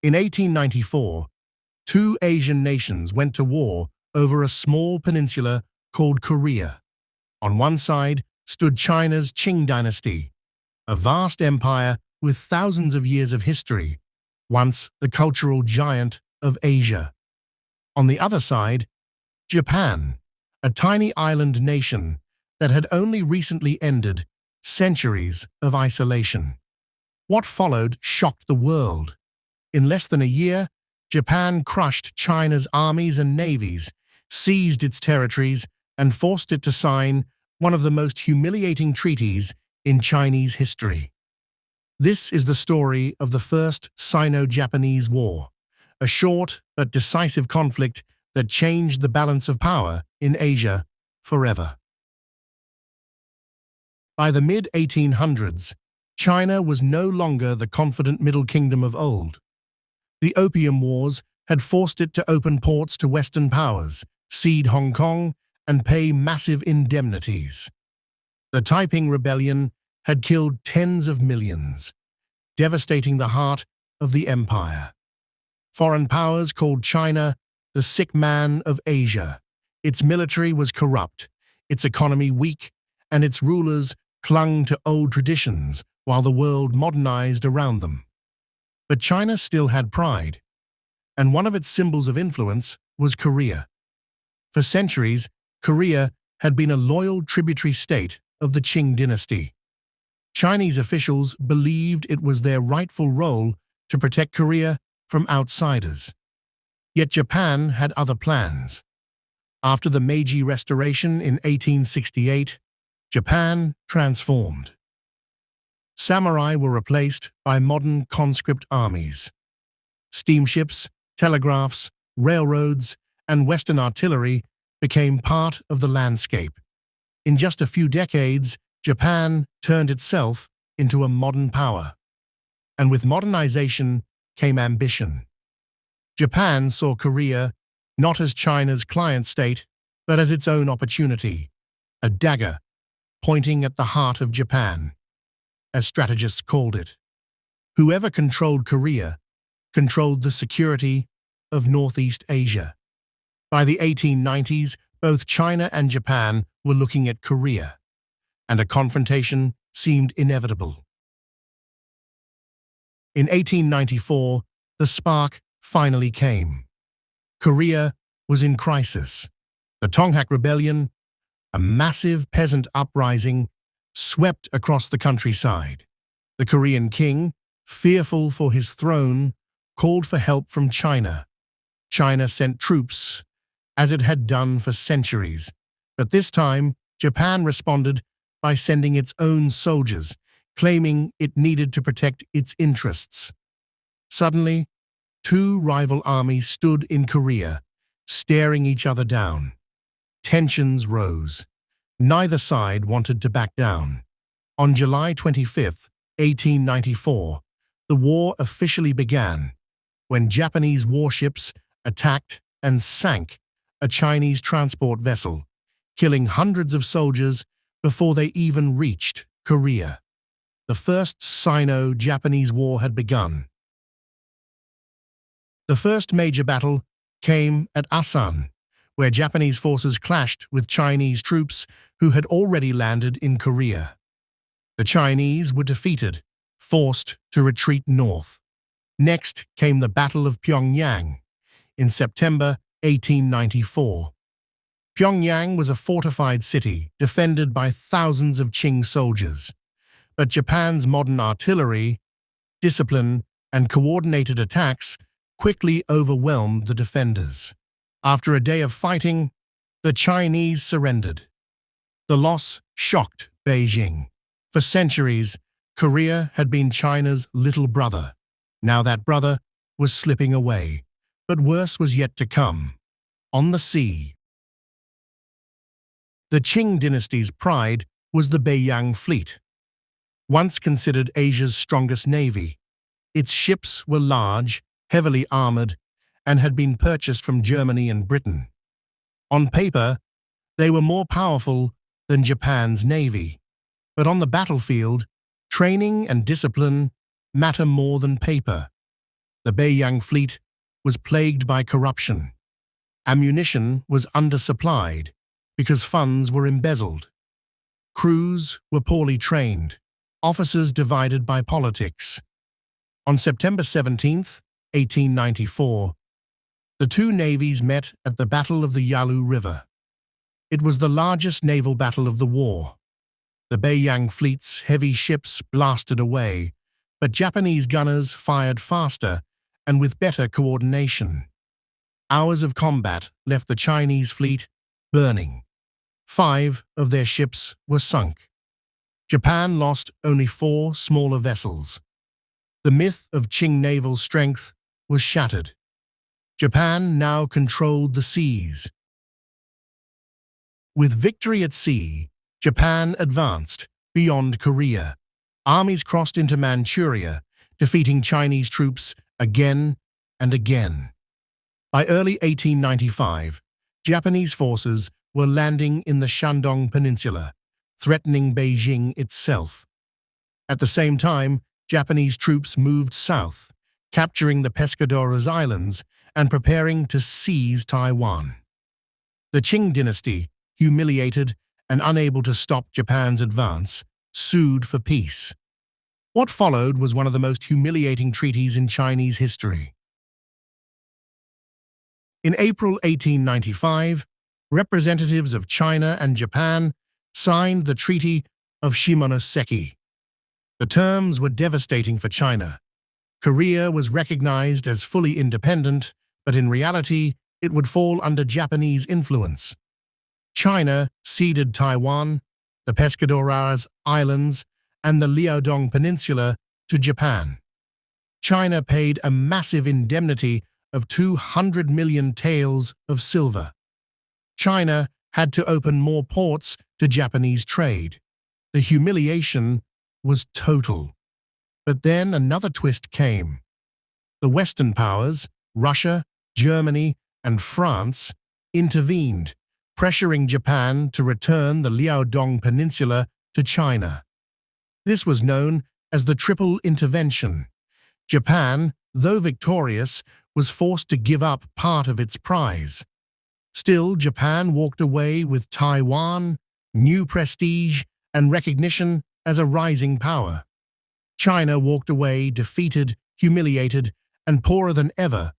In 1894, two Asian nations went to war over a small peninsula called Korea. On one side stood China's Qing Dynasty, a vast empire with thousands of years of history, once the cultural giant of Asia. On the other side, Japan, a tiny island nation that had only recently ended centuries of isolation. What followed shocked the world. In less than a year, Japan crushed China's armies and navies, seized its territories, and forced it to sign one of the most humiliating treaties in Chinese history. This is the story of the First Sino-Japanese War, a short but decisive conflict that changed the balance of power in Asia forever. By the mid-1800s, China was no longer the confident Middle Kingdom of old. The Opium Wars had forced it to open ports to Western powers, cede Hong Kong, and pay massive indemnities. The Taiping Rebellion had killed tens of millions, devastating the heart of the empire. Foreign powers called China the sick man of Asia. Its military was corrupt, its economy weak, and its rulers clung to old traditions while the world modernized around them. But China still had pride, and one of its symbols of influence was Korea. For centuries, Korea had been a loyal tributary state of the Qing dynasty. Chinese officials believed it was their rightful role to protect Korea from outsiders. Yet Japan had other plans. After the Meiji Restoration in 1868, Japan transformed. Samurai were replaced by modern conscript armies. Steamships, telegraphs, railroads, and Western artillery became part of the landscape. In just a few decades, Japan turned itself into a modern power. And with modernization came ambition. Japan saw Korea not as China's client state, but as its own opportunity, a dagger pointing at the heart of Japan, as strategists called it. Whoever controlled Korea controlled the security of Northeast Asia. By the 1890s, both China and Japan were looking at Korea, and a confrontation seemed inevitable. In 1894, the spark finally came. Korea was in crisis. The Tonghak Rebellion, a massive peasant uprising, swept across the countryside. The Korean king, fearful for his throne, called for help from China. China sent troops, as it had done for centuries. But this time, Japan responded by sending its own soldiers, claiming it needed to protect its interests. Suddenly, two rival armies stood in Korea, staring each other down. Tensions rose. Neither side wanted to back down. On July 25, 1894, the war officially began, when Japanese warships attacked and sank a Chinese transport vessel, killing hundreds of soldiers before they even reached Korea. The First Sino-Japanese War had begun. The first major battle came at Asan, where Japanese forces clashed with Chinese troops who had already landed in Korea. The Chinese were defeated, forced to retreat north. Next came the Battle of Pyongyang in September 1894. Pyongyang was a fortified city defended by thousands of Qing soldiers. But Japan's modern artillery, discipline, and coordinated attacks quickly overwhelmed the defenders. After a day of fighting, the Chinese surrendered. The loss shocked Beijing. For centuries, Korea had been China's little brother. Now that brother was slipping away, but worse was yet to come. On the sea. The Qing dynasty's pride was the Beiyang fleet. Once considered Asia's strongest navy, its ships were large, heavily armored, and had been purchased from Germany and Britain. On paper, they were more powerful than Japan's navy, but on the battlefield, training and discipline matter more than paper. The Beiyang fleet was plagued by corruption. Ammunition was undersupplied because funds were embezzled. Crews were poorly trained, officers divided by politics. On September 17, 1894, the two navies met at the Battle of the Yalu River. It was the largest naval battle of the war. The Beiyang fleet's heavy ships blasted away, but Japanese gunners fired faster and with better coordination. Hours of combat left the Chinese fleet burning. 5 of their ships were sunk. Japan lost only 4 smaller vessels. The myth of Qing naval strength was shattered. Japan now controlled the seas. With victory at sea, Japan advanced beyond Korea. Armies crossed into Manchuria, defeating Chinese troops again and again. By early 1895, Japanese forces were landing in the Shandong Peninsula, threatening Beijing itself. At the same time, Japanese troops moved south, capturing the Pescadores Islands and preparing to seize Taiwan. The Qing dynasty, humiliated and unable to stop Japan's advance, sued for peace. What followed was one of the most humiliating treaties in Chinese history. In April 1895, representatives of China and Japan signed the Treaty of Shimonoseki. The terms were devastating for China. Korea was recognized as fully independent, but in reality, it would fall under Japanese influence. China ceded Taiwan, the Pescadores Islands, and the Liaodong Peninsula to Japan. China paid a massive indemnity of 200 million taels of silver. China had to open more ports to Japanese trade. The humiliation was total. But then another twist came. The Western powers, Russia, Germany, and France, intervened, pressuring Japan to return the Liaodong Peninsula to China. This was known as the Triple Intervention. Japan, though victorious, was forced to give up part of its prize. Still, Japan walked away with Taiwan, new prestige, and recognition as a rising power. China walked away defeated, humiliated, and poorer than ever.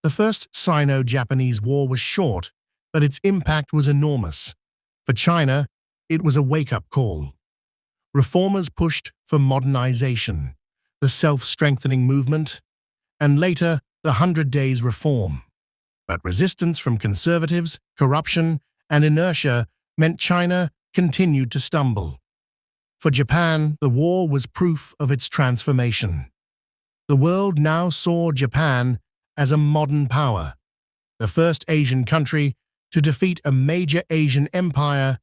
The First Sino-Japanese War was short, but its impact was enormous. For China, it was a wake-up call. Reformers pushed for modernization, the self-strengthening movement, and later the 100 Days Reform. But resistance from conservatives, corruption, and inertia meant China continued to stumble. For Japan, the war was proof of its transformation. The world now saw Japan as a modern power, the first Asian country to defeat a major Asian empire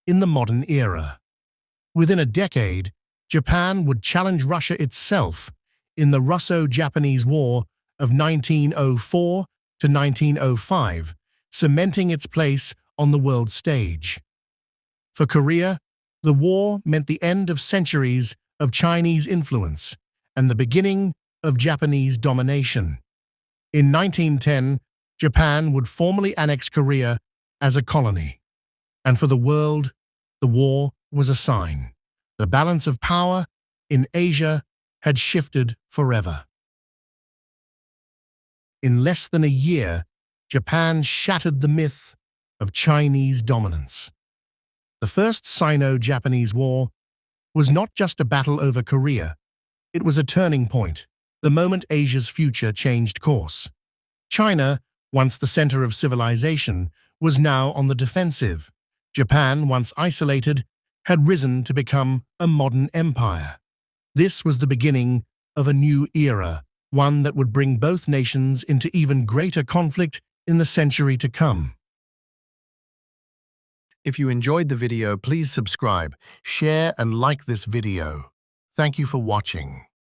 in the modern era. Within a decade, Japan would challenge Russia itself in the Russo-Japanese War of 1904 to 1905, cementing its place on the world stage. For Korea, the war meant the end of centuries of Chinese influence and the beginning of Japanese domination. In 1910, Japan would formally annex Korea as a colony. And for the world, the war was a sign. The balance of power in Asia had shifted forever. In less than a year, Japan shattered the myth of Chinese dominance. The First Sino-Japanese War was not just a battle over Korea. It was a turning point, the moment Asia's future changed course. China, once the center of civilization, was now on the defensive. Japan, once isolated, had risen to become a modern empire. This was the beginning of a new era, one that would bring both nations into even greater conflict in the century to come. If you enjoyed the video, please subscribe, share, and like this video. Thank you for watching.